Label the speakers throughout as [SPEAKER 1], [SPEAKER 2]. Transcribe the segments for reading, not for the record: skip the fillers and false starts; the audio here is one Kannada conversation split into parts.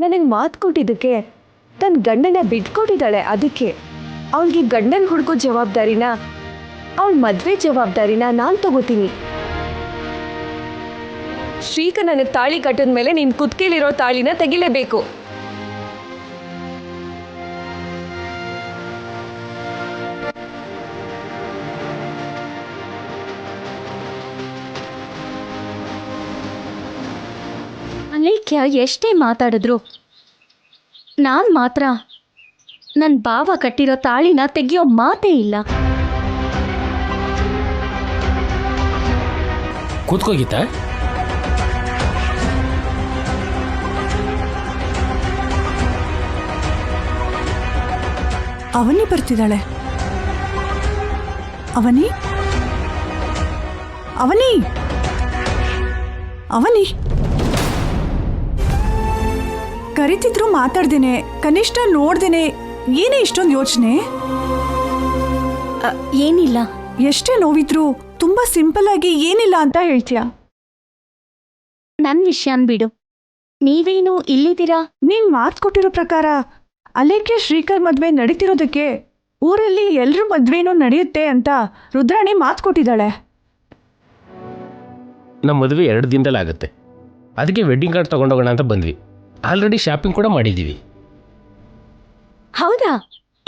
[SPEAKER 1] ನನಗೆ ಮಾತು ಕೊಟ್ಟಿದ್ದಕ್ಕೆ ತನ್ನ ಗಂಡನ ಬಿಟ್ಕೊಟ್ಟಿದ್ದಾಳೆ. ಅದಕ್ಕೆ ಅವಳಿಗೆ ಗಂಡನ ಹುಡುಗೋ ಜವಾಬ್ದಾರಿನ, ಅವಳ ಮದುವೆ ಜವಾಬ್ದಾರಿನ ನಾನು ತಗೋತೀನಿ. ಶ್ರೀಕ ನನಗೆ ತಾಳಿ ಕಟ್ಟಿದ ಮೇಲೆ ನೀನು ಕುತ್ತಿಗೆಲಿರೋ ತಾಳಿನ ತೆಗಿಲೇಬೇಕು.
[SPEAKER 2] ಅಲೇಖ್ಯ ಎಷ್ಟೇ ಮಾತಾಡಿದ್ರು ನಾನು ಮಾತ್ರ ನನ್ನ ಭಾವ ಕಟ್ಟಿರೋ ತಾಳಿನ ತೆಗಿಯೋ ಮಾತೇ ಇಲ್ಲ.
[SPEAKER 3] ಕೂತ್ಕೋ ಗೀತಾ.
[SPEAKER 4] ಅವನಿ ಬರ್ತಿದ್ದಾಳೆ. ಅವನಿ ಅವನಿ ಅವನಿ ಕರಿತಿದ್ರು ಮಾತಾಡ್ದೇನೆ, ಕನಿಷ್ಠ ನೋಡ್ದೇನೆ, ಏನೇ ಇಷ್ಟೊಂದು ಯೋಚನೆ?
[SPEAKER 2] ಏನಿಲ್ಲ.
[SPEAKER 4] ಎಷ್ಟೇ ನೋವಿದ್ರು ತುಂಬಾ ಸಿಂಪಲ್ ಆಗಿ ಏನಿಲ್ಲ ಅಂತ ಹೇಳ್ತೀಯ.
[SPEAKER 2] ನನ್ನ ವಿಷಯನ್ ಬಿಡು, ನೀವೇನು ಇಲ್ಲಿದ್ದೀರಾ?
[SPEAKER 4] ನೀನ್ ಮಾತು ಕೊಟ್ಟಿರೋ ಪ್ರಕಾರ ಅಲೇಖ್ಯ ಶ್ರೀಕರ್ ಮದ್ವೆ ನಡೀತಿರೋದಕ್ಕೆ ಊರಲ್ಲಿ ಎಲ್ರ ಮದ್ವೆನೂ ನಡೆಯುತ್ತೆ ಅಂತ ರುದ್ರಾಣಿ ಮಾತು ಕೊಟ್ಟಿದ್ದಾಳೆ.
[SPEAKER 3] ನಮ್ಮ ಮದುವೆ 2 ದಿನದಲ್ಲಿ ಆಗುತ್ತೆ. ಅದಕ್ಕೆ ವೆಡ್ಡಿಂಗ್ ಕಾರ್ಡ್ ತೊಗೊಂಡೋಗೋಣ ಅಂತ ಬಂದ್ವಿ. ಆಲ್ರೆಡಿ ಶಾಪಿಂಗ್ ಕೂಡ ಮಾಡಿದ್ದೀವಿ.
[SPEAKER 2] ಹೌದಾ?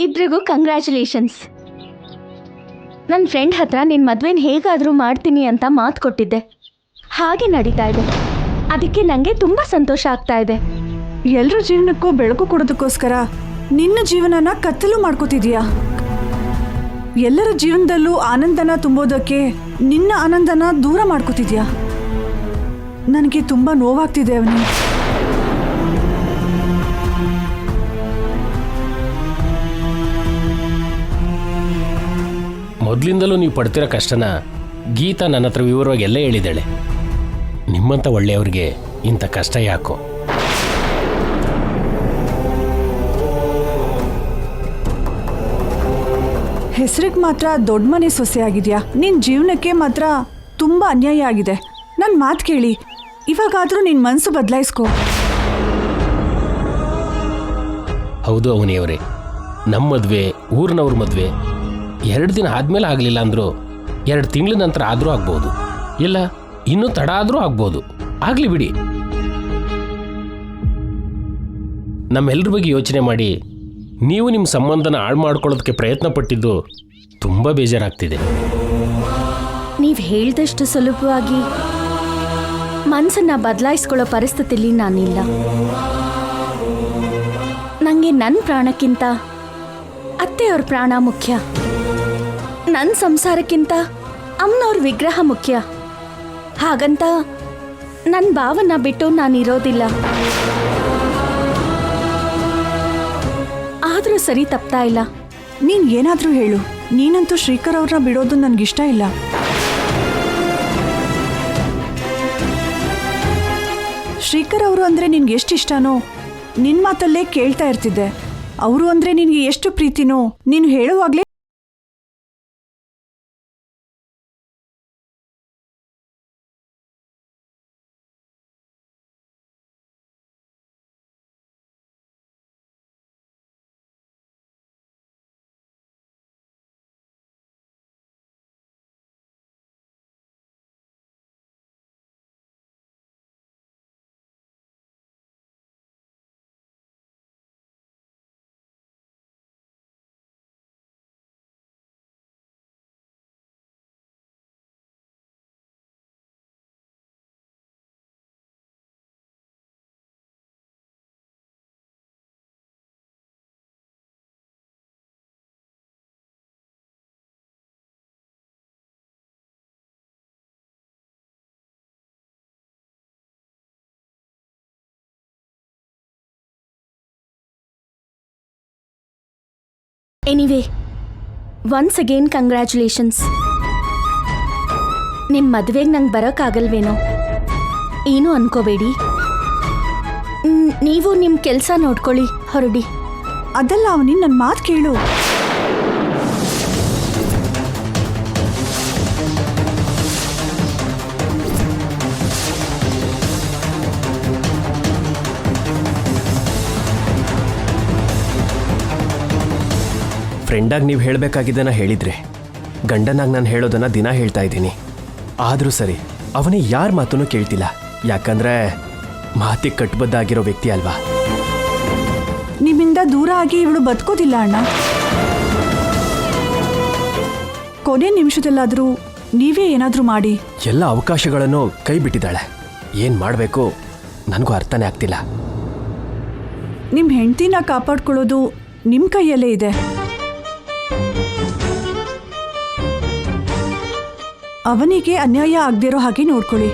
[SPEAKER 2] ಇಬ್ರಿಗೂ ಕಂಗ್ರ್ಯಾಚುಲೇಷನ್ಸ್. ನನ್ನ ಫ್ರೆಂಡ್ ಹತ್ರ ನಿನ್ನ ಮದುವೆನ ಹೇಗಾದರೂ ಮಾಡ್ತೀನಿ ಅಂತ ಮಾತು ಕೊಟ್ಟಿದ್ದೆ. ಹಾಗೆ ನಡೀತಾ ಇದೆ. ಅದಕ್ಕೆ ನನಗೆ ತುಂಬ ಸಂತೋಷ ಆಗ್ತಾ ಇದೆ.
[SPEAKER 4] ಎಲ್ರ ಜೀವನಕ್ಕೂ ಬೆಳಕು ಕೊಡೋದಕ್ಕೋಸ್ಕರ ನಿನ್ನ ಜೀವನನ ಕತ್ತಲು ಮಾಡ್ಕೋತಿದೀಯಾ. ಎಲ್ಲರ ಜೀವನದಲ್ಲೂ ಆನಂದನ ತುಂಬೋದಕ್ಕೆ ನಿನ್ನ ಆನಂದನ ದೂರ ಮಾಡ್ಕೋತಿದ್ಯಾ. ನನಗೆ ತುಂಬಾ ನೋವಾಗ್ತಿದೆ ಅವನಿ.
[SPEAKER 3] ಮೊದಲಿಂದಲೂ ನೀವು ಪಡ್ತಿರೋ ಕಷ್ಟನ ಗೀತಾ ನನ್ನ ಹತ್ರ ವಿವರವಾಗಿ ಎಲ್ಲ ಹೇಳಿದ್ದಾಳೆ. ನಿಮ್ಮಂಥ ಒಳ್ಳೆಯವ್ರಿಗೆ ಇಂಥ ಕಷ್ಟ ಯಾಕೋ?
[SPEAKER 4] ಹೆಸರಿಗೆ ಮಾತ್ರ ದೊಡ್ಡ ಮನೆ ಸೊಸೆ ಆಗಿದ್ಯಾ. ನಿನ್ನ ಜೀವನಕ್ಕೆ ಮಾತ್ರ ತುಂಬಾ ಅನ್ಯಾಯ ಆಗಿದೆ. ನನ್ನ ಮಾತು ಕೇಳಿ, ಇವಾಗಾದರೂ ನಿನ್ನ ಮನಸ್ಸು ಬದಲಾಯಿಸ್ಕೋ.
[SPEAKER 3] ಹೌದು ಅವನಿಯವರೇ, ನಮ್ಮ ಮದುವೆ, ಊರಿನವ್ರ ಮದುವೆ 2 ದಿನ ಆದಮೇಲೆ ಆಗಲಿಲ್ಲ ಅಂದರೂ 2 ತಿಂಗಳ ನಂತರ ಆದರೂ ಆಗ್ಬೋದು, ಇಲ್ಲ ಇನ್ನೂ ತಡ ಆದರೂ ಆಗ್ಬೋದು. ಆಗಲಿ ಬಿಡಿ. ನಮ್ಮೆಲ್ಲರ ಬಗ್ಗೆ ಯೋಚನೆ ಮಾಡಿ ನೀವು ನಿಮ್ಮ ಸಂಬಂಧನ ಹಾಳು ಮಾಡ್ಕೊಳ್ಳೋದಕ್ಕೆ ಪ್ರಯತ್ನ ಪಟ್ಟಿದ್ದು ತುಂಬ ಬೇಜಾರಾಗ್ತಿದೆ.
[SPEAKER 2] ನೀವು ಹೇಳಿದಷ್ಟು ಸುಲಭವಾಗಿ ಮನಸ್ಸನ್ನು ಬದಲಾಯಿಸ್ಕೊಳ್ಳೋ ಪರಿಸ್ಥಿತಿಲಿ ನಾನಿಲ್ಲ. ನನಗೆ ನನ್ನ ಪ್ರಾಣಕ್ಕಿಂತ ಅತ್ತೆಯವ್ರ ಪ್ರಾಣ ಮುಖ್ಯ. ನನ್ನ ಸಂಸಾರಕ್ಕಿಂತ ಅಮ್ಮನವ್ರ ವಿಗ್ರಹ ಮುಖ್ಯ. ಹಾಗಂತ ನನ್ನ ಭಾವನ ಬಿಟ್ಟು ನಾನಿರೋದಿಲ್ಲ. ಆದರೂ ಸರಿ ತಪ್ತಾ ಇಲ್ಲ.
[SPEAKER 4] ನೀನು ಏನಾದರೂ ಹೇಳು, ನೀನಂತೂ ಶ್ರೀಕರ್ ಅವ್ರನ್ನ ಬಿಡೋದು ನನಗಿಷ್ಟ ಇಲ್ಲ. ಶ್ರೀಕರ್ ಅವರು ಅಂದರೆ ನಿನ್ಗೆ ಎಷ್ಟು ಇಷ್ಟನೋ ನಿನ್ನ ಮಾತಲ್ಲೇ ಕೇಳ್ತಾ ಇರ್ತಿದ್ದೆ. ಅವರು ಅಂದರೆ ನಿನಗೆ ಎಷ್ಟು ಪ್ರೀತಿನೋ ನೀನು ಹೇಳುವಾಗಲೇ.
[SPEAKER 2] Anyway, once again congratulations. ನಿಮ್ಮ ಮದುವೆಗೆ ನಂಗೆ ಬರೋಕ್ಕಾಗಲ್ವೇನೋ ಏನೂ ಅನ್ಕೋಬೇಡಿ. ನೀವು ನಿಮ್ಮ ಕೆಲಸ ನೋಡ್ಕೊಳ್ಳಿ, ಹೊರಡಿ.
[SPEAKER 4] ಅದಲ್ಲ ಅವನಿ, ನನ್ನ ಮಾತು ಕೇಳು.
[SPEAKER 5] ಫ್ರೆಂಡಾಗಿ ನೀವು ಹೇಳಬೇಕಾಗಿದ್ದನ್ನ ಹೇಳಿದ್ರೆ ಗಂಡನಾಗಿ ನಾನು ಹೇಳೋದನ್ನ ದಿನ ಹೇಳ್ತಾ ಇದ್ದೀನಿ. ಆದರೂ ಸರಿ ಅವನೇ ಯಾರ ಮಾತನ್ನು ಕೇಳ್ತಿಲ್ಲ. ಯಾಕಂದ್ರೆ ಮಾತಿಗೆ ಕಟ್ಟುಬದ್ಧ ಆಗಿರೋ ವ್ಯಕ್ತಿ ಅಲ್ವಾ.
[SPEAKER 4] ನಿಮ್ಮಿಂದ ದೂರ ಆಗಿ ಇವಳು ಬದುಕೋದಿಲ್ಲ ಅಣ್ಣ. ಕೊನೆ ನಿಮಿಷದಲ್ಲಾದರೂ ನೀವೇ ಏನಾದರೂ ಮಾಡಿ.
[SPEAKER 5] ಎಲ್ಲ ಅವಕಾಶಗಳನ್ನು ಕೈ ಬಿಟ್ಟಿದ್ದಾಳೆ. ಏನು ಮಾಡಬೇಕು ನನಗೂ ಅರ್ಥನೇ ಆಗ್ತಿಲ್ಲ.
[SPEAKER 4] ನಿಮ್ಮ ಹೆಂಡತಿನ ಕಾಪಾಡ್ಕೊಳ್ಳೋದು ನಿಮ್ಮ ಕೈಯಲ್ಲೇ ಇದೆ. ಅವನಿಗೆ ಅನ್ಯಾಯ ಆಗದಿರೋ ಹಾಗೆ ನೋಡ್ಕೊಳ್ಳಿ.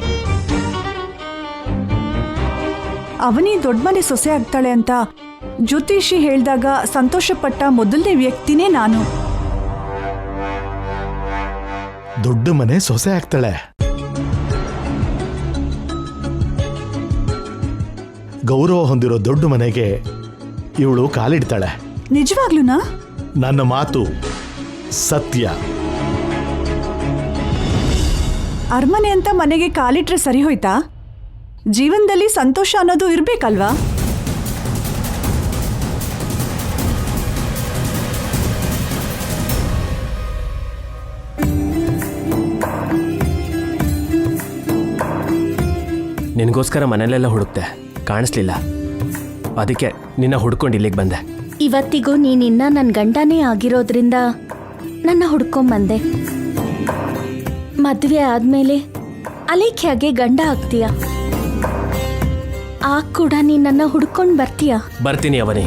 [SPEAKER 4] ಅವನಿ ದೊಡ್ಡ ಮನೆ ಸೊಸೆ ಆಗ್ತಾಳೆ ಅಂತ ಜ್ಯೋತಿಷಿ ಹೇಳಿದಾಗ ಸಂತೋಷಪಟ್ಟ ಮೊದಲನೇ ವ್ಯಕ್ತಿನೇ ನಾನು.
[SPEAKER 6] ದೊಡ್ಡ ಮನೆ ಸೊಸೆ ಆಗ್ತಾಳೆ. ಗೌರವ ಹೊಂದಿರೋ ದೊಡ್ಡ ಮನೆಗೆ ಇವಳು ಕಾಲಿಡ್ತಾಳೆ.
[SPEAKER 4] ನಿಜವಾಗ್ಲೂನಾ?
[SPEAKER 6] ನನ್ನ ಮಾತು ಸತ್ಯ.
[SPEAKER 4] ಅರಮನೆ ಅಂತ ಮನೆಗೆ ಕಾಲಿಟ್ರೆ ಸರಿ ಹೋಯ್ತಾ? ಜೀವನದಲ್ಲಿ ಸಂತೋಷ ಅನ್ನೋದು ಇರ್ಬೇಕಲ್ವಾ?
[SPEAKER 5] ನಿನಗೋಸ್ಕರ ಮನೇಲೆಲ್ಲ ಹುಡುಕ್ತೆ, ಕಾಣಿಸ್ಲಿಲ್ಲ. ಅದಕ್ಕೆ ನಿನ್ನ ಹುಡ್ಕೊಂಡು ಇಲ್ಲಿಗೆ ಬಂದೆ.
[SPEAKER 2] ಇವತ್ತಿಗೂ ನೀನಿನ್ನ ನನ್ನ ಗಂಡನೇ ಆಗಿರೋದ್ರಿಂದ ನನ್ನ ಹುಡ್ಕೊಂಬಂದೆ. ಮದುವೆ ಆದ್ಮೇಲೆ ಅಲೇಖ್ಯಾಗೆ ಗಂಡ ಆಗ್ತೀಯ. ಆಗ ಕೂಡ ನೀನ್ ನನ್ನ ಹುಡ್ಕೊಂಡು ಬರ್ತೀಯ.
[SPEAKER 5] ಬರ್ತೀನಿ ಅವನಿ.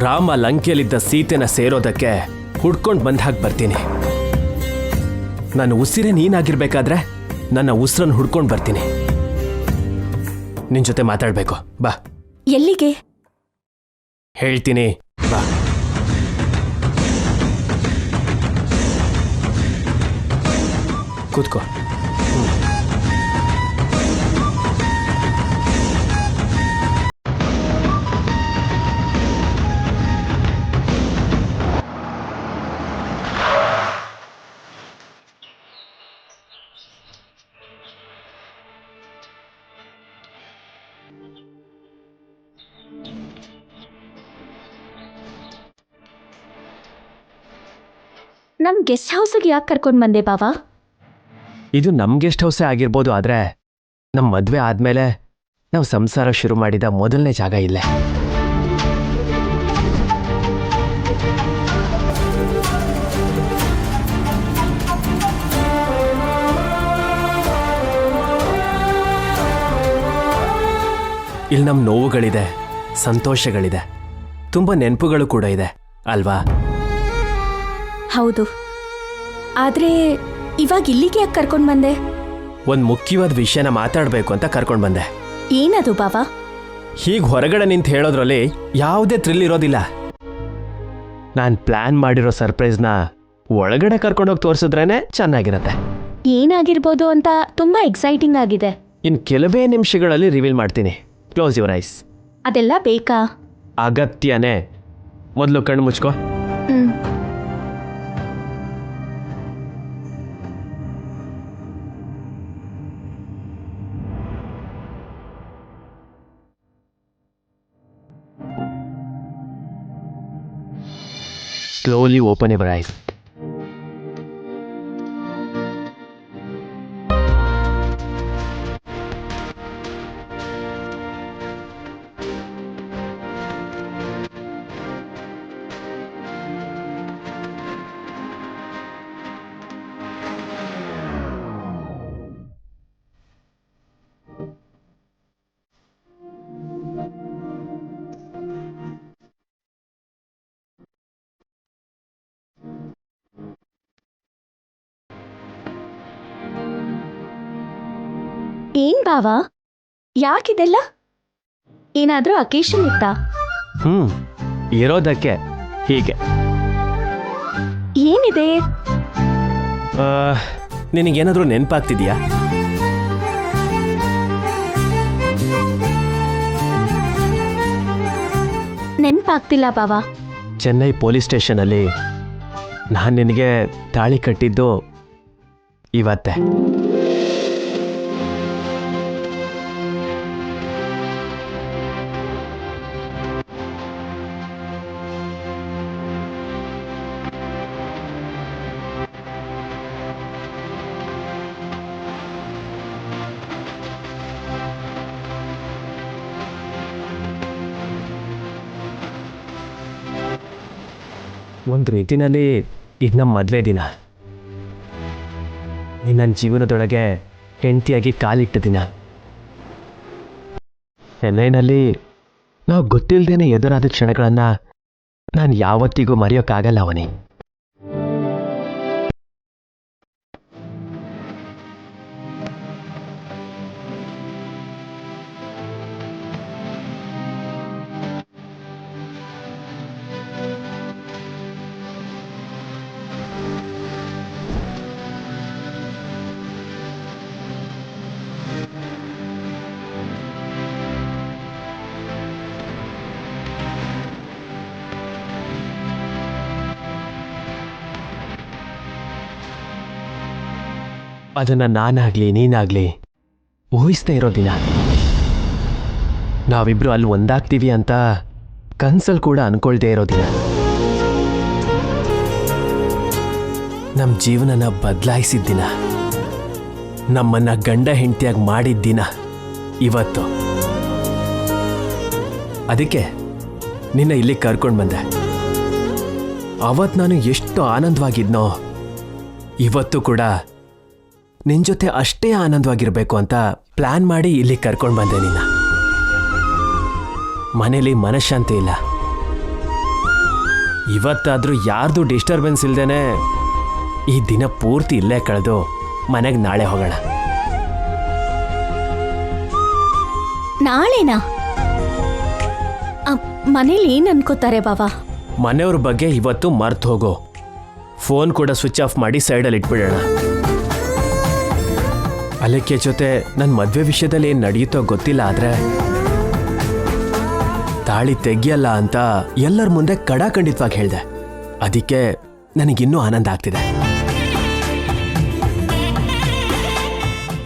[SPEAKER 5] ರಾಮ ಲಂಕೆಯಲ್ಲಿದ್ದ ಸೀತೆನ ಸೇರೋದಕ್ಕೆ ಹುಡ್ಕೊಂಡು ಬಂದ ಹಾಗೆ ಬರ್ತೀನಿ. ನನ್ನ ಉಸಿರೇ ನೀನಾಗಿರ್ಬೇಕಾದ್ರೆ ನನ್ನ ಉಸಿರನ್ನು ಹುಡ್ಕೊಂಡು ಬರ್ತೀನಿ. ನಿನ್ ಜೊತೆ ಮಾತಾಡ್ಬೇಕು, ಬಾ.
[SPEAKER 2] ಎಲ್ಲಿಗೆ?
[SPEAKER 5] ಹೇಳ್ತೀನಿ, ಬಾ. ಕೂತ್ಕೋ.
[SPEAKER 2] ನಮ್ ಗೆಸ್ಟ್ ಹೌಸ್ಗೆ ಯಾಕೆ ಕರ್ಕೊಂಡು ಬಂದೆ ಬಾವಾ?
[SPEAKER 5] ಇದು ನಮ್ ಗೆಸ್ಟ್ ಹೌಸೇ ಆಗಿರ್ಬೋದು, ಆದ್ರೆ ನಮ್ಮ ಮದ್ವೆ ಆದ್ಮೇಲೆ ನಾವು ಸಂಸಾರ ಶುರು ಮಾಡಿದ ಮೊದಲನೇ ಜಾಗ ಇಲ್ಲೇ. ಇಲ್ಲಿ ನಮ್ಮ ನೋವುಗಳಿದೆ, ಸಂತೋಷಗಳಿದೆ, ತುಂಬಾ ನೆನಪುಗಳು ಕೂಡ ಇದೆ ಅಲ್ವಾ?
[SPEAKER 2] ಹೌದು. ಆದ್ರೆ ಇವಾಗ ಇಲ್ಲಿಗೆ ಯಾಕೆ ಕರ್ಕೊಂಡು ಬಂದೆ?
[SPEAKER 5] ಒಂದು ಮುಖ್ಯವಾದ ವಿಷಯನ ಮಾತಾಡಬೇಕು ಅಂತ ಕರ್ಕೊಂಡು ಬಂದೆ.
[SPEAKER 2] ಏನದು ಬಾವಾ?
[SPEAKER 5] ಹೀಗೆ ಹೊರಗಡೆ ನಿಂತು ಹೇಳೋದ್ರಲ್ಲಿ ಯಾವುದೇ ಥ್ರಿಲ್ ಇರೋದಿಲ್ಲ. ನಾನು ಪ್ಲಾನ್ ಮಾಡಿರೋ ಸರ್ಪ್ರೈಸ್ನ ಒಳಗಡೆ ಕರ್ಕೊಂಡೋಗಿ ತೋರಿಸಿದ್ರೇನೆ ಚೆನ್ನಾಗಿರತ್ತೆ.
[SPEAKER 2] ಏನಾಗಿರ್ಬೋದು ಅಂತ ತುಂಬಾ ಎಕ್ಸೈಟಿಂಗ್ ಆಗಿದೆ.
[SPEAKER 5] ಇನ್ನು ಕೆಲವೇ ನಿಮಿಷಗಳಲ್ಲಿ ರಿವೀಲ್ ಮಾಡ್ತೀನಿ. Close your eyes.
[SPEAKER 2] ಅದೆಲ್ಲ ಬೇಕಾ?
[SPEAKER 5] ಅಗತ್ಯನೇ. ಮೊದಲು ಕಣ್ಣು ಮುಚ್ಕೋ.
[SPEAKER 2] ಹ್ಮ್.
[SPEAKER 5] Slowly open your eyes.
[SPEAKER 2] ಏನ್ ಬಾವಾ, ಯಾಕಿದೆಲ್ಲ? ಏನಾದ್ರೂ ಅಕೇಶನ್ ಇತ್ತಾ?
[SPEAKER 5] ಇರೋದಕ್ಕೆ ಹೀಗೆ.
[SPEAKER 2] ಏನಿದೆ?
[SPEAKER 5] ನಿನಗೇನಾದ್ರೂ ನೆನಪಾಗ್ತಿದ್ಯಾ?
[SPEAKER 2] ನೆನ್ಪಾಗ್ತಿಲ್ಲ ಬಾವಾ.
[SPEAKER 5] ಚೆನ್ನೈ ಪೊಲೀಸ್ ಸ್ಟೇಷನಲ್ಲಿ ನಾನು ನಿನಗೆ ತಾಳಿ ಕಟ್ಟಿದ್ದು ಇವತ್ತೇ. ಒಂದು ರೀತಿನಲ್ಲಿ ಇದು ನಮ್ಮ ಮದುವೆ ದಿನ. ನೀನು ನನ್ನ ಜೀವನದೊಳಗೆ ಹೆಂಡತಿಯಾಗಿ ಕಾಲಿಟ್ಟ ದಿನ. ಚೆನ್ನೈನಲ್ಲಿ ನಾವು ಗೊತ್ತಿಲ್ಲದೇನೆ ಎದುರಾದ ಕ್ಷಣಗಳನ್ನು ನಾನು ಯಾವತ್ತಿಗೂ ಮರೆಯೋಕ್ಕಾಗಲ್ಲ ಅವನಿ. ಅದನ್ನು ನಾನಾಗಲಿ ನೀನಾಗಲಿ ಊಹಿಸ್ತಾ ಇರೋ ದಿನ. ನಾವಿಬ್ರು ಅಲ್ಲಿ ಒಂದಾಗ್ತೀವಿ ಅಂತ ಕನ್ಸಲ್ಲಿ ಕೂಡ ಅನ್ಕೊಳ್ದೇ ಇರೋ ದಿನ. ನಮ್ಮ ಜೀವನನ ಬದಲಾಯಿಸಿದ ದಿನ, ನಮ್ಮನ್ನ ಗಂಡ ಹೆಂಡತಿಯಾಗಿ ಮಾಡಿದ ದಿನ ಇವತ್ತು. ಅದಕ್ಕೆ ನಿನ್ನ ಇಲ್ಲಿ ಕರ್ಕೊಂಡು ಬಂದೆ. ಅವತ್ತು ನಾನು ಎಷ್ಟು ಆನಂದವಾಗಿದ್ನೋ ಇವತ್ತು ಕೂಡ ನಿನ್ನ ಜೊತೆ ಅಷ್ಟೇ ಆನಂದವಾಗಿರಬೇಕು ಅಂತ ಪ್ಲಾನ್ ಮಾಡಿ ಇಲ್ಲಿ ಕರ್ಕೊಂಡು ಬಂದೆ ನಿನ್ನ. ಮನೇಲಿ ಮನಃಶಾಂತಿ ಇಲ್ಲ. ಇವತ್ತಾದರೂ ಯಾರ್ದು ಡಿಸ್ಟರ್ಬೆನ್ಸ್ ಇಲ್ದೇನೆ ಈ ದಿನ ಪೂರ್ತಿ ಇಲ್ಲೇ ಕಳೆದು ಮನೆಗೆ ನಾಳೆ ಹೋಗೋಣ.
[SPEAKER 2] ನಾಳೆನಾ? ಮನೇಲಿ ಏನು ಅನ್ಕೋತಾರೆ ಬಾವಾ?
[SPEAKER 5] ಮನೆಯವ್ರ ಬಗ್ಗೆ ಇವತ್ತು ಮರ್ತು ಹೋಗೋ. ಫೋನ್ ಕೂಡ ಸ್ವಿಚ್ ಆಫ್ ಮಾಡಿ ಸೈಡಲ್ಲಿ ಇಟ್ಬಿಡೋಣ. ಅಲೆಕ್ಕೆ ಜೊತೆ ನನ್ನ ಮದುವೆ ವಿಷಯದಲ್ಲಿ ಏನು ನಡೆಯುತ್ತೋ ಗೊತ್ತಿಲ್ಲ, ಆದರೆ ತಾಳಿ ತೆಗಿಯಲ್ಲ ಅಂತ ಎಲ್ಲರ ಮುಂದೆ ಕಡಾಖಂಡಿತವಾಗಿ ಹೇಳಿದೆ. ಅದಕ್ಕೆ ನನಗಿನ್ನೂ ಆನಂದ ಆಗ್ತಿದೆ.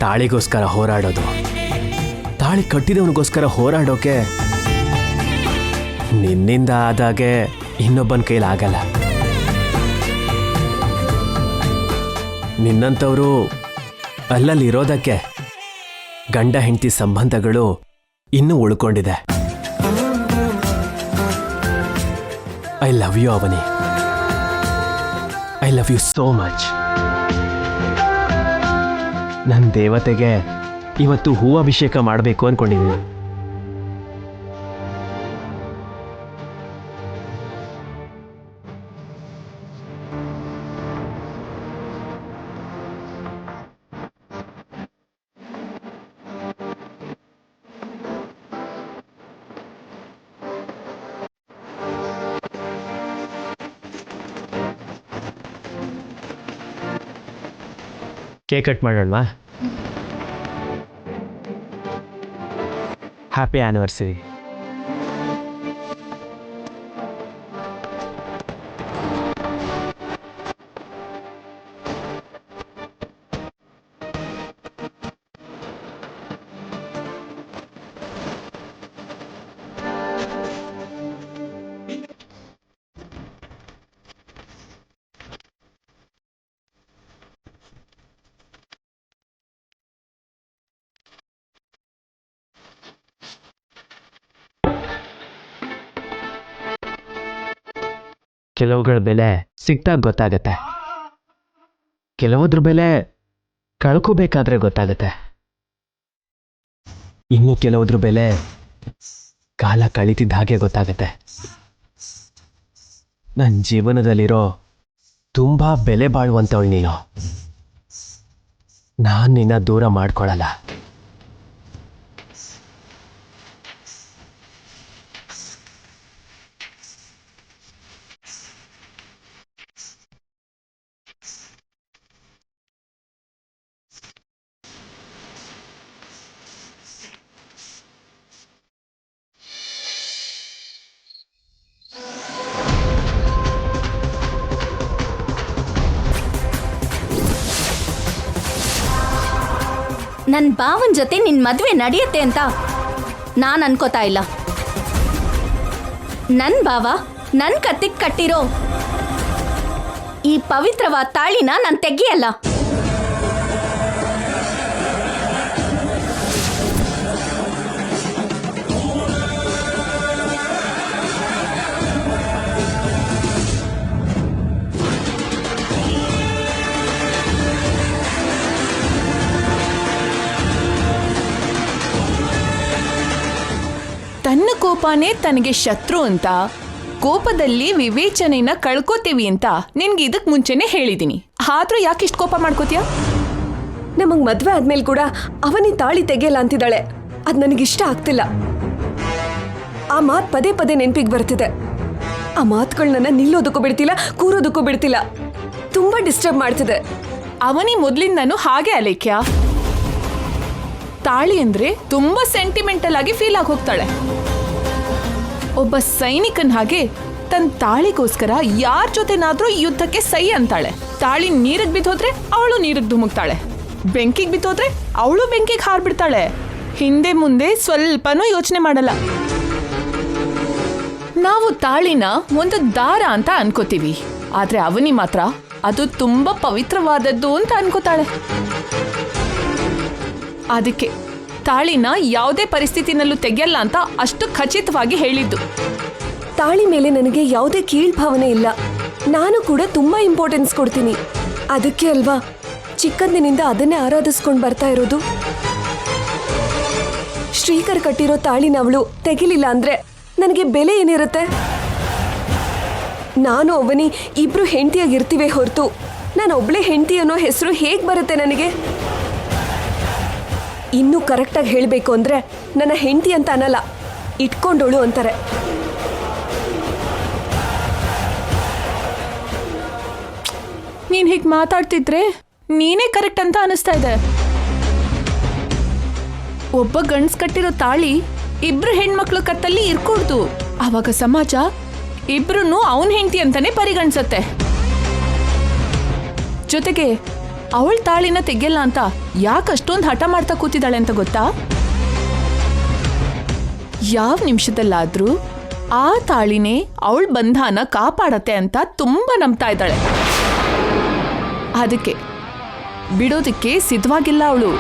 [SPEAKER 5] ತಾಳಿಗೋಸ್ಕರ ಹೋರಾಡೋದು, ತಾಳಿ ಕಟ್ಟಿದವನಿಗೋಸ್ಕರ ಹೋರಾಡೋಕೆ ನಿನ್ನಿಂದ ಆದಾಗೆ ಇನ್ನೊಬ್ಬನ ಕೈಲಾಗಲ್ಲ. ನಿನ್ನಂಥವರು ಅಲ್ಲಲ್ಲಿರೋದಕ್ಕೆ ಗಂಡ ಹೆಂಡತಿ ಸಂಬಂಧಗಳು ಇನ್ನೂ ಉಳ್ಕೊಂಡಿದೆ. I love you Avani. I love you so much. ನನ್ನ ದೇವತೆಗೆ ಇವತ್ತು ಹೂವಭಿಷೇಕ ಮಾಡಬೇಕು ಅಂದ್ಕೊಂಡಿದ್ದೀನಿ. ಕೇಕ್ ಕಟ್ ಮಾಡೋಣವಾ? Happy anniversary. ಕೆಲವುಗಳ ಬೆಲೆ ಸಿಕ್ತಾಗ ಗೊತ್ತಾಗತ್ತೆ, ಕೆಲವುದ್ರ ಬೆಲೆ ಕಳ್ಕೋಬೇಕಾದ್ರೆ ಗೊತ್ತಾಗತ್ತೆ, ಇನ್ನು ಕೆಲವುದ್ರ ಬೆಲೆ ಕಾಲ ಕಳೀತಿದ್ದ ಹಾಗೆ ಗೊತ್ತಾಗತ್ತೆ. ನನ್ನ ಜೀವನದಲ್ಲಿರೋ ತುಂಬ ಬೆಲೆ ಬಾಳುವಂಥವಳು ನೀನು. ನಾನು ನಿನ್ನ ದೂರ ಮಾಡ್ಕೊಳ್ಳಲ್ಲ.
[SPEAKER 2] ನನ್ನ ಭಾವನ ಜೊತೆ ನಿನ್ ಮದುವೆ ನಡೆಯುತ್ತೆ ಅಂತ ನಾನು ಅನ್ಕೋತಾ ಇಲ್ಲ. ನನ್ನ ಭಾವ ನನ್ನ ಕತ್ತಿಗೆ ಕಟ್ಟಿರೋ ಈ ಪವಿತ್ರವಾದ ತಾಳಿನ ನಾನು ತೆಗಿಯಲ್ಲ.
[SPEAKER 7] ಕೋಪನೇ ತನಗೆ ಶತ್ರು ಅಂತ, ಕೋಪದಲ್ಲಿ ವಿವೇಚನೆನ ಕಳ್ಕೋತೀವಿ ಅಂತ ನಿನ್ಗೆ ಇದಕ್ ಮುಂಚೆನೆ ಹೇಳಿದೀನಿ. ಆದ್ರೂ ಯಾಕೆ ಇಷ್ಟು ಕೋಪ ಮಾಡ್ಕೋತೀಯ?
[SPEAKER 1] ನಮಗ್ ಮದ್ವೆ ಆದ್ಮೇಲೆ ಕೂಡ ಅವನಿ ತಾಳಿ ತೆಗೆಯಲ್ಲ ಅಂತಿದ್ದಾಳೆ. ಅದ್ ನನಗಿಷ್ಟ ಆಗ್ತಿಲ್ಲ. ಆ ಮಾತ್ ಪದೇ ಪದೇ ನೆನ್ಪಿಗೆ ಬರ್ತಿದೆ. ಆ ಮಾತುಗಳನ್ನ ನಿಲ್ಲೋದಕ್ಕೂ ಬಿಡ್ತಿಲ್ಲ, ಕೂರೋದಕ್ಕೂ ಬಿಡ್ತಿಲ್ಲ. ತುಂಬಾ ಡಿಸ್ಟರ್ಬ್ ಮಾಡ್ತಿದೆ.
[SPEAKER 7] ಅವನಿ ಮೊದ್ಲಿಂದನೂ ಹಾಗೆ ಅಲೇಖ್ಯ. ತಾಳಿ ಅಂದ್ರೆ ತುಂಬಾ ಸೆಂಟಿಮೆಂಟಲ್ ಆಗಿ ಫೀಲ್ ಆಗಿ ಹೋಗ್ತಾಳೆ. ಒಬ್ಬ ಸೈನಿಕನ್ ಹಾಗೆ ತನ್ನ ತಾಳಿಗೋಸ್ಕರ ಯಾರ ಜೊತೆನಾದ್ರೂ ಯುದ್ಧಕ್ಕೆ ಸೈ ಅಂತಾಳೆ. ತಾಳಿ ನೀರಿಗೆ ಬಿದ್ದೋದ್ರೆ ಅವಳು ನೀರಿಗೆ ಧುಮುಕ್ತಾಳೆ, ಬೆಂಕಿಗೆ ಬಿದ್ದೋದ್ರೆ ಅವಳು ಬೆಂಕಿಗೆ ಹಾರ್ಬಿಡ್ತಾಳೆ. ಹಿಂದೆ ಮುಂದೆ ಸ್ವಲ್ಪನೂ ಯೋಚನೆ ಮಾಡಲ್ಲ. ನಾವು ತಾಳಿನ ಒಂದು ದಾರ ಅಂತ ಅನ್ಕೋತೀವಿ, ಆದ್ರೆ ಅವನಿ ಮಾತ್ರ ಅದು ತುಂಬಾ ಪವಿತ್ರವಾದದ್ದು ಅಂತ ಅನ್ಕೋತಾಳೆ. ಅದಕ್ಕೆ ತಾಳಿನ ಯಾವುದೇ ಪರಿಸ್ಥಿತಿನಲ್ಲೂ ತೆಗೆಯಲ್ಲ ಅಂತ ಅಷ್ಟು ಖಚಿತವಾಗಿ ಹೇಳಿದ್ದು.
[SPEAKER 1] ತಾಳಿ ಮೇಲೆ ನನಗೆ ಯಾವುದೇ ಕೀಳ್ಭಾವನೆ ಇಲ್ಲ. ನಾನು ಕೂಡ ತುಂಬಾ ಇಂಪಾರ್ಟೆನ್ಸ್ ಕೊಡ್ತೀನಿ. ಅದಕ್ಕೆ ಅಲ್ವಾ ಚಿಕ್ಕಂದಿನಿಂದ ಅದನ್ನೇ ಆರಾಧಿಸ್ಕೊಂಡು ಬರ್ತಾ ಇರೋದು. ಶ್ರೀಕರ್ ಕಟ್ಟಿರೋ ತಾಳಿನ ಅವಳು ತೆಗಿಲಿಲ್ಲ ಅಂದ್ರೆ ನನಗೆ ಬೆಲೆ ಏನಿರುತ್ತೆ? ನಾನು ಅವನಿ ಇಬ್ರು ಹೆಂಡತಿಯಾಗಿರ್ತೀವಿ ಹೊರತು ನಾನು ಒಬ್ಳೆ ಹೆಂಡತಿ ಅನ್ನೋ ಹೆಸರು ಹೇಗೆ ಬರುತ್ತೆ ನನಗೆ? ಇನ್ನೂ ಕರೆಕ್ಟಾಗಿ ಹೇಳಬೇಕು ಅಂದ್ರೆ ನನ್ನ ಹೆಂಡತಿ ಅಂತ ಅನ್ನಲ್ಲ, ಇಟ್ಕೊಂಡೋಳು ಅಂತಾರೆ.
[SPEAKER 7] ನೀನ್ ಹೀಗೆ ಮಾತಾಡ್ತಿದ್ರೆ ನೀನೇ ಕರೆಕ್ಟ್ ಅಂತ ಅನಿಸ್ತಾ ಇದೆ. ಒಬ್ಬ ಗಂಡ್ಸ್ ಕಟ್ಟಿರೋ ತಾಳಿ ಇಬ್ರು ಹೆಣ್ಮಕ್ಳು ಕತ್ತಲ್ಲಿ ಇರ್ಕೊಡ್ದು. ಆವಾಗ ಸಮಾಜ ಇಬ್ರು ಅವನ್ ಹೆಂಡತಿ ಅಂತಾನೆ ಪರಿಗಣಿಸತ್ತೆ. ಜೊತೆಗೆ ಅವಳ ತಾಳಿನ ತೆಗೆಯಲ್ಲ ಅಂತ ಯಾಕಷ್ಟೊಂದು ಹಠ ಮಾಡ್ತಾ ಕೂತಿದ್ದಾಳೆ ಅಂತ ಗೊತ್ತಾ? ಯಾವ ನಿಮಿಷದಲ್ಲಾದ್ರೂ ಆ ತಾಳಿನೇ ಅವಳ ಬಂಧನ ಕಾಪಾಡತ್ತೆ ಅಂತ ತುಂಬಾ ನಂಬ್ತಾ ಇದ್ದಾಳೆ. ಅದಕ್ಕೆ ಬಿಡೋದಕ್ಕೆ ಸಿದ್ಧವಾಗಿಲ್ಲ ಅವಳು.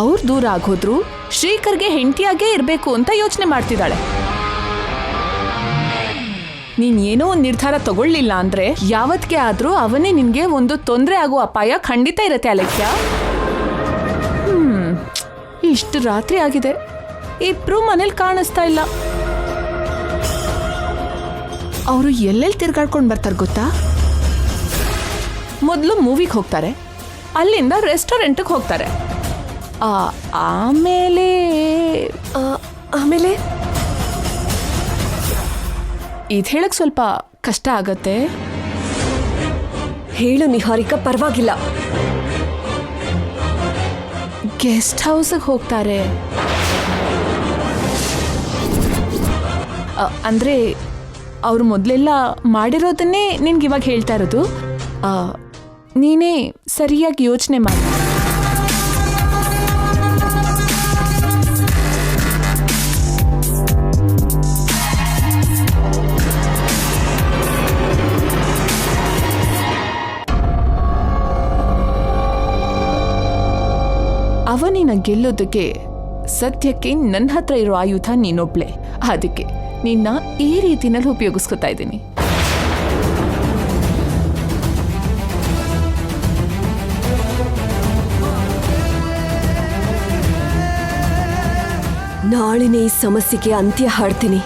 [SPEAKER 7] ಅವ್ರು ದೂರ ಆಗೋದ್ರು ಶ್ರೀಕರ್ಗೆ ಹೆಂಡತಿಯಾಗೇ ಇರಬೇಕು ಅಂತ ಯೋಚನೆ ಮಾಡ್ತಿದ್ದಾಳೆ. ನೀನ್ ಏನೋ ಒಂದು ನಿರ್ಧಾರ ತಗೊಳ್ಳಿಲ್ಲ ಅಂದ್ರೆ ಯಾವತ್ತಿಗೆ ಆದ್ರೂ ಅವನೇ ನಿನ್ಗೆ ಒಂದು ತೊಂದರೆ ಆಗುವ ಅಪಾಯ ಖಂಡಿತ ಇರತ್ತೆ ಅಲೇಖ್ಯ. ಇಷ್ಟು ರಾತ್ರಿ ಆಗಿದೆ, ಇಬ್ರು ಮನೇಲಿ ಕಾಣಿಸ್ತಾ ಇಲ್ಲ. ಅವರು ಎಲ್ಲೆಲ್ಲಿ ತಿರ್ಗಾಡ್ಕೊಂಡು ಬರ್ತಾರೆ ಗೊತ್ತಾ? ಮೊದಲು ಮೂವಿಗೆ ಹೋಗ್ತಾರೆ, ಅಲ್ಲಿಂದ ರೆಸ್ಟೋರೆಂಟ್ಗೆ ಹೋಗ್ತಾರೆ, ಆಮೇಲೆ
[SPEAKER 1] ಆಮೇಲೆ
[SPEAKER 7] ಇದು ಹೇಳಕ್ ಸ್ವಲ್ಪ ಕಷ್ಟ ಆಗತ್ತೆ.
[SPEAKER 1] ಹೇಳು ನಿಹಾರಿಕಾ, ಪರವಾಗಿಲ್ಲ.
[SPEAKER 7] ಗೆಸ್ಟ್ ಹೌಸ್ಗೆ ಹೋಗ್ತಾರೆ. ಅಂದ್ರೆ ಅವ್ರು ಮೊದಲೆಲ್ಲ ಮಾಡಿರೋದನ್ನೇ ನಿನ್ಗೆ ಇವಾಗ ಹೇಳ್ತಾ ಇರೋದು. ನೀನೇ ಸರಿಯಾಗಿ ಯೋಚನೆ ಮಾಡಿ. ಅವನಿನ ಗೆಲ್ಲೋದಕ್ಕೆ ಸದ್ಯಕ್ಕೆ ನನ್ನ ಹತ್ರ ಇರೋ ಆಯುಧ ನೀನೊಬ್ಳೆ. ಅದಕ್ಕೆ ನಿನ್ನ ಈ ರೀತಿನಲ್ಲಿ ಉಪಯೋಗಿಸ್ಕೊತಾ ಇದ್ದೀನಿ.
[SPEAKER 1] ನಾಳಿನೇ ಈ ಸಮಸ್ಯೆಗೆ ಅಂತ್ಯ ಹಾಡ್ತೀನಿ.